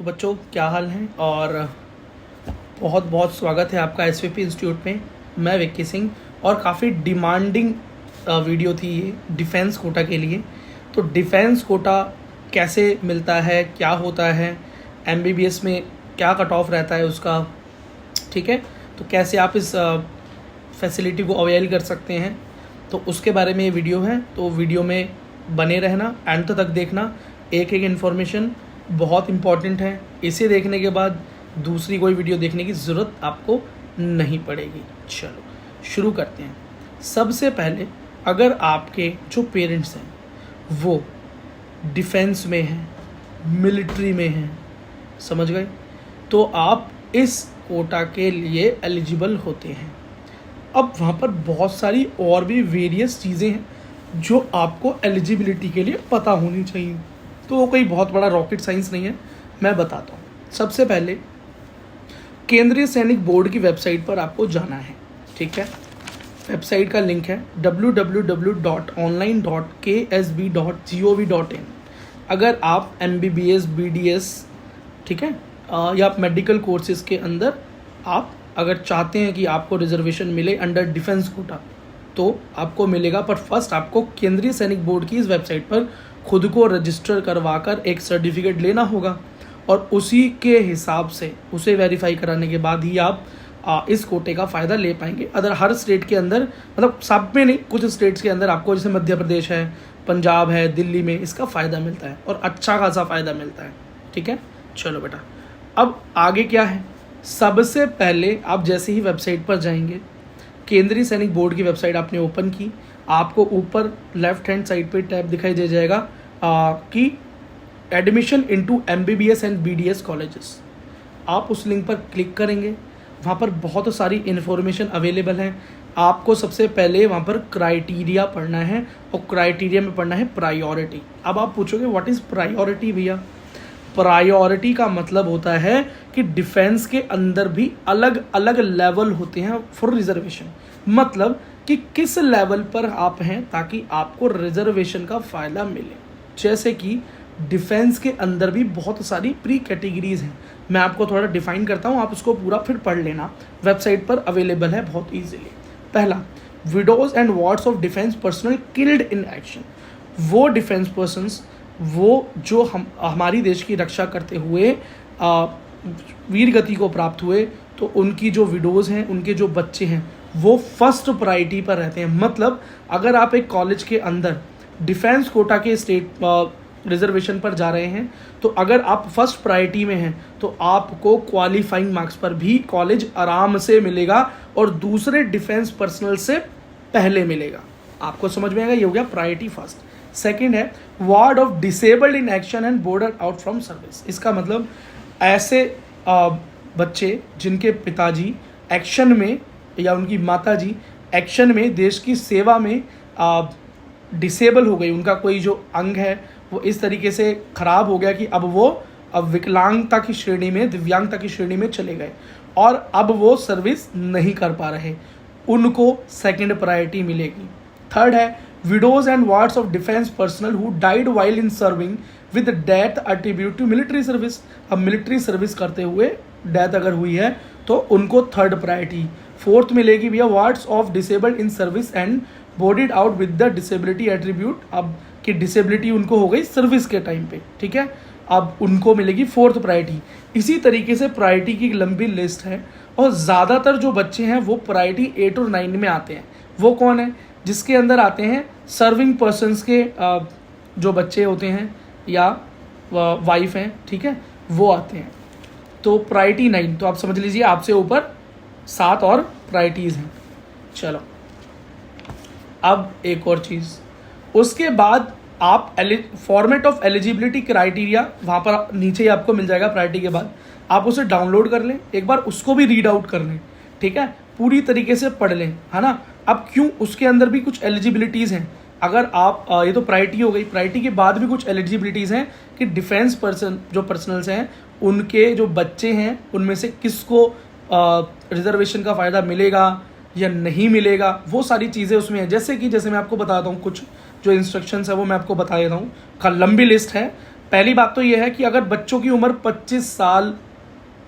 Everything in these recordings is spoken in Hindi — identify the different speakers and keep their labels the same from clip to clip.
Speaker 1: तो बच्चों क्या हाल है और बहुत बहुत स्वागत है आपका एसवीपी इंस्टीट्यूट में। मैं विक्की सिंह और काफ़ी डिमांडिंग वीडियो थी ये डिफेंस कोटा के लिए। तो डिफेंस कोटा कैसे मिलता है, क्या होता है, एमबीबीएस में क्या कट ऑफ रहता है उसका, ठीक है, तो कैसे आप इस फैसिलिटी को अवेल कर सकते हैं, तो उसके बारे में ये वीडियो है। तो वीडियो में बने रहना, एंड तक देखना। एक एक इन्फॉर्मेशन बहुत इम्पॉर्टेंट है, इसे देखने के बाद दूसरी कोई वीडियो देखने की ज़रूरत आपको नहीं पड़ेगी। चलो शुरू करते हैं। सबसे पहले अगर आपके जो पेरेंट्स हैं वो डिफेंस में हैं, मिलिट्री में हैं, समझ गए, तो आप इस कोटा के लिए एलिजिबल होते हैं। अब वहाँ पर बहुत सारी और भी वेरियस चीज़ें हैं जो आपको एलिजिबिलिटी के लिए पता होनी चाहिए। तो वो कोई बहुत बड़ा रॉकेट साइंस नहीं है, मैं बताता हूँ। सबसे पहले केंद्रीय सैनिक बोर्ड की वेबसाइट पर आपको जाना है, ठीक है। वेबसाइट का लिंक है www.online.ksb.gov.in। अगर आप MBBS, BDS, ठीक है, या आप मेडिकल कोर्सेज के अंदर आप अगर चाहते हैं कि आपको रिजर्वेशन मिले अंडर डिफेंस कोटा तो आपको मिलेगा। पर फर्स्ट आपको केंद्रीय सैनिक बोर्ड की इस वेबसाइट पर खुद को रजिस्टर करवाकर एक सर्टिफिकेट लेना होगा और उसी के हिसाब से उसे वेरीफाई कराने के बाद ही आप इस कोटे का फ़ायदा ले पाएंगे। अदर हर स्टेट के अंदर, मतलब सब में नहीं, कुछ स्टेट्स के अंदर आपको, जैसे मध्य प्रदेश है, पंजाब है, दिल्ली में इसका फ़ायदा मिलता है और अच्छा खासा फ़ायदा मिलता है, ठीक है। चलो बेटा, अब आगे क्या है। सबसे पहले आप जैसे ही वेबसाइट पर जाएंगे, केंद्रीय सैनिक बोर्ड की वेबसाइट आपने ओपन की, आपको ऊपर लेफ्ट हैंड साइड पे टैब दिखाई दे जाएगा कि admission into MBBS and BDS colleges. आप उस लिंक पर क्लिक करेंगे, वहाँ पर बहुत सारी इन्फॉर्मेशन अवेलेबल है। आपको सबसे पहले वहाँ पर क्राइटेरिया पढ़ना है और क्राइटेरिया में पढ़ना है प्रायोरिटी। अब आप पूछोगे व्हाट इज़ प्रायोरिटी भैया। प्रायोरिटी का मतलब होता है कि डिफेंस के अंदर भी अलग अलग लेवल होते हैं फॉर रिजर्वेशन, मतलब कि किस लेवल पर आप हैं ताकि आपको रिजर्वेशन का फ़ायदा मिले। जैसे कि डिफेंस के अंदर भी बहुत सारी प्री कैटेगरीज हैं, मैं आपको थोड़ा डिफाइन करता हूँ, आप उसको पूरा फिर पढ़ लेना, वेबसाइट पर अवेलेबल है बहुत ईजीली। पहला, widows and wards of defence personnel killed in action. वो डिफेंस पर्सनस, वो जो हमारी देश की रक्षा करते हुए वीर गति को प्राप्त हुए, तो उनकी जो विडोज़ हैं, उनके जो बच्चे हैं, वो फर्स्ट प्रायोरिटी पर रहते हैं। मतलब अगर आप एक कॉलेज के अंदर डिफेंस कोटा के स्टेट रिजर्वेशन पर जा रहे हैं, तो अगर आप फर्स्ट प्रायोरिटी में हैं तो आपको क्वालिफाइंग मार्क्स पर भी कॉलेज आराम से मिलेगा और दूसरे डिफेंस पर्सनल से पहले मिलेगा। आपको समझ में आएगा, ये हो गया प्रायोरिटी फर्स्ट। सेकंड है ward of disabled in action and border out from service. इसका मतलब ऐसे बच्चे जिनके पिताजी एक्शन में या उनकी माताजी एक्शन में देश की सेवा में डिसेबल हो गई, उनका कोई जो अंग है वो इस तरीके से ख़राब हो गया कि अब विकलांगता की श्रेणी में, दिव्यांगता की श्रेणी में चले गए और अब वो सर्विस नहीं कर पा रहे, उनको सेकंड प्रायोरिटी मिलेगी। थर्ड है widows and wards of defence personnel who died while in serving with death attribute to military service. अब मिलिट्री सर्विस करते हुए डेथ अगर हुई है तो उनको थर्ड प्रायोरिटी। फोर्थ मिलेगी भैया wards of disabled in service and boarded out with the disability attribute. अब कि डिसेबिलिटी उनको हो गई सर्विस के टाइम पे, ठीक है, अब उनको मिलेगी फोर्थ प्रायोरिटी। इसी तरीके से प्रायोरिटी की एक लंबी लिस्ट है और ज़्यादातर जो बच्चे हैं वो प्रायोरिटी 8 और 9 में आते हैं। वो कौन है? जिसके अंदर आते हैं सर्विंग पर्सनस के जो बच्चे होते हैं या वाइफ हैं, ठीक है, वो आते हैं। तो प्रायोरिटी 9, तो आप समझ लीजिए आपसे ऊपर 7 और प्रायोरिटीज़ हैं। चलो अब एक और चीज़, उसके बाद आप फॉर्मेट ऑफ एलिजिबिलिटी क्राइटेरिया वहाँ पर नीचे ही आपको मिल जाएगा प्रायोरिटी के बाद, आप उसे डाउनलोड कर लें, एक बार उसको भी रीड आउट कर लें, ठीक है, पूरी तरीके से पढ़ लें, है ना। अब क्यों, उसके अंदर भी कुछ एलिजिबिलिटीज़ हैं। अगर आप ये तो प्रायोरिटी हो गई, प्रायोरिटी के बाद भी कुछ एलिजिबिलिटीज़ हैं कि डिफेंस पर्सन जो पर्सनल्स हैं उनके जो बच्चे हैं उनमें से किसको रिजर्वेशन का फ़ायदा मिलेगा या नहीं मिलेगा, वो सारी चीज़ें उसमें हैं। जैसे मैं आपको बताता हूँ, कुछ जो इंस्ट्रक्शंस है वो मैं आपको बता देता हूँ। लंबी लिस्ट है। पहली बात तो ये है कि अगर बच्चों की उम्र 25 साल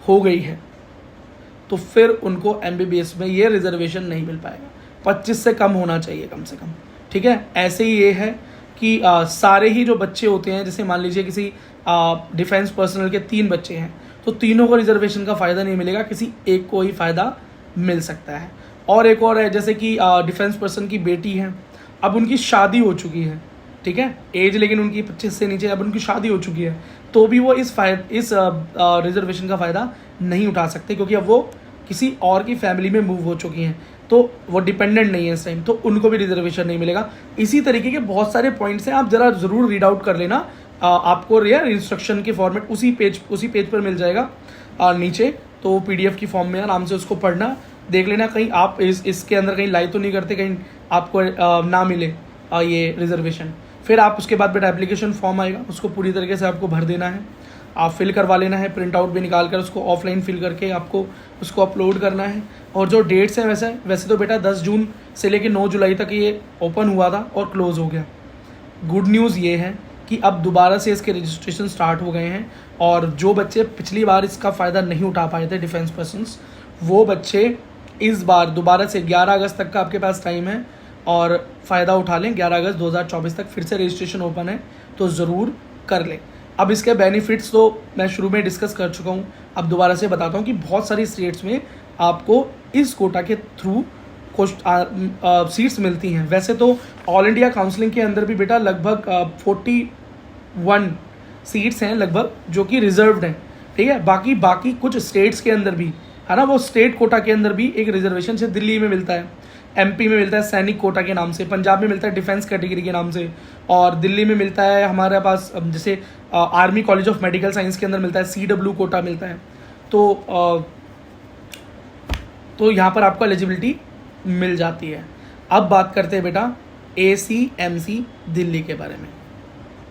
Speaker 1: हो गई है तो फिर उनको MBBS में ये रिजर्वेशन नहीं मिल पाएगा, 25 से कम होना चाहिए कम से कम, ठीक है। ऐसे ही ये है कि सारे ही जो बच्चे होते हैं, जैसे मान लीजिए किसी डिफेंस पर्सनल के 3 बच्चे हैं तो तीनों को रिजर्वेशन का फ़ायदा नहीं मिलेगा, किसी एक को ही फ़ायदा मिल सकता है। और एक और है, जैसे कि डिफेंस पर्सन की बेटी है, अब उनकी शादी हो चुकी है, ठीक है, एज लेकिन उनकी 25 से नीचे, अब उनकी शादी हो चुकी है, तो भी वो इस रिजर्वेशन का फ़ायदा नहीं उठा सकते, क्योंकि अब वो किसी और की फैमिली में मूव हो चुकी हैं, तो वो डिपेंडेंट नहीं है इस टाइम, तो उनको भी रिजर्वेशन नहीं मिलेगा। इसी तरीके के बहुत सारे पॉइंट्स हैं, आप ज़रा ज़रूर रीड आउट कर लेना। आपको यार इंस्ट्रक्शन के फॉर्मेट उसी पेज पर मिल जाएगा नीचे, तो PDF की फॉर्म में आराम से उसको पढ़ना, देख लेना कहीं आप इसके अंदर कहीं लाई तो नहीं करते, कहीं आपको ना मिले ये रिजर्वेशन। फिर आप उसके बाद बेटा एप्लीकेशन फॉर्म आएगा, उसको पूरी तरीके से आपको भर देना है, आप फिल करवा लेना है, प्रिंट आउट भी निकाल कर उसको ऑफलाइन फिल करके आपको उसको अपलोड करना है। और जो डेट्स हैं वैसे तो बेटा 10 जून से लेकर 9 जुलाई तक ये ओपन हुआ था और क्लोज़ हो गया। गुड न्यूज़ ये है कि अब दोबारा से इसके रजिस्ट्रेशन स्टार्ट हो गए हैं, और जो बच्चे पिछली बार इसका फ़ायदा नहीं उठा पाए थे डिफेंस पर्सन्स, वो बच्चे इस बार दोबारा से 11 अगस्त तक का आपके पास टाइम है और फ़ायदा उठा लें। 11 अगस्त 2024 तक फिर से रजिस्ट्रेशन ओपन है, तो ज़रूर कर लें। अब इसके बेनिफिट्स तो मैं शुरू में डिस्कस कर चुका हूँ, अब दोबारा से बताता हूँ कि बहुत सारी स्टेट्स में आपको इस कोटा के थ्रू सीट्स मिलती हैं। वैसे तो ऑल इंडिया काउंसलिंग के अंदर भी बेटा लगभग 41 सीट्स हैं लगभग जो कि रिजर्व्ड हैं, ठीक है। बाकी कुछ स्टेट्स के अंदर भी है ना, वो स्टेट कोटा के अंदर भी एक रिजर्वेशन से दिल्ली में मिलता है, MP में मिलता है सैनिक कोटा के नाम से, पंजाब में मिलता है डिफेंस कैटेगरी के नाम से, और दिल्ली में मिलता है हमारे पास जैसे army college of medical science के अंदर मिलता है, CW कोटा मिलता है। तो यहाँ पर आपको एलिजिबिलिटी मिल जाती है। अब बात करते हैं बेटा ACMC दिल्ली के बारे में।